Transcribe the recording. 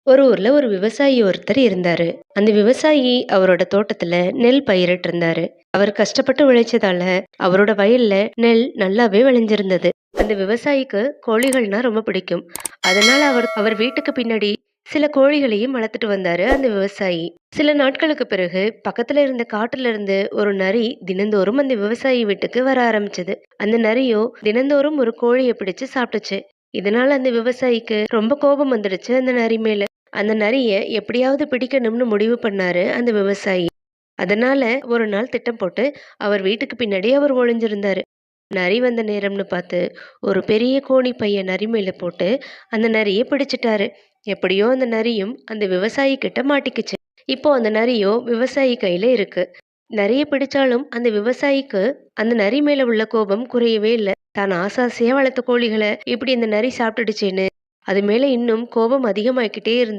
ஒரு ஊர்ல ஒரு விவசாயி ஒருத்தர் இருந்தாரு. அந்த விவசாயி அவரோட தோட்டத்துல நெல் பயிரிட்டு இருந்தாரு. அவர் கஷ்டப்பட்டு உழைச்சதால அவரோட வயல்ல நெல் நல்லாவே விளைஞ்சிருந்தது. அந்த விவசாயிக்கு கோழிகள்னா ரொம்ப பிடிக்கும். அதனால அவர் அவர் வீட்டுக்கு பின்னாடி சில கோழிகளையும் வளர்த்துட்டு வந்தாரு அந்த விவசாயி. சில நாட்களுக்கு பிறகு பக்கத்துல இருந்த காட்டுல இருந்து ஒரு நரி தினந்தோறும் அந்த விவசாயி வீட்டுக்கு வர ஆரம்பிச்சது. அந்த நரியோ தினந்தோறும் ஒரு கோழியை பிடிச்சு சாப்பிட்டுச்சு. இதனால அந்த விவசாயிக்கு ரொம்ப கோபம் வந்துடுச்சு அந்த நரி மேல. அந்த நரிய எப்படியாவது பிடிக்கணும்னு முடிவு பண்ணாரு அந்த விவசாயி. அதனால ஒரு நாள் திட்டம் போட்டு அவர் வீட்டுக்கு பின்னாடி அவர் ஒளிஞ்சிருந்தாரு. நரி வந்த நேரம்னு பார்த்து ஒரு பெரிய கோணி பைய நரி மேல போட்டு அந்த நரிய பிடிச்சிட்டாரு. எப்படியோ அந்த நரியும் அந்த விவசாயி கிட்ட மாட்டிக்கிச்சு. இப்போ அந்த நரியோ விவசாயி கையில இருக்கு. நரிய பிடிச்சாலும் அந்த விவசாயிக்கு அந்த நரி மேல உள்ள கோபம் குறையவே இல்ல. தான் ஆசாசியா வளர்த்த கோழிகளை இப்படி இந்த நரி சாப்பிட்டுடுச்சேன்னு அது மேல இன்னும் கோபம் அதிகமாயிக்கிட்டே இருந்தது.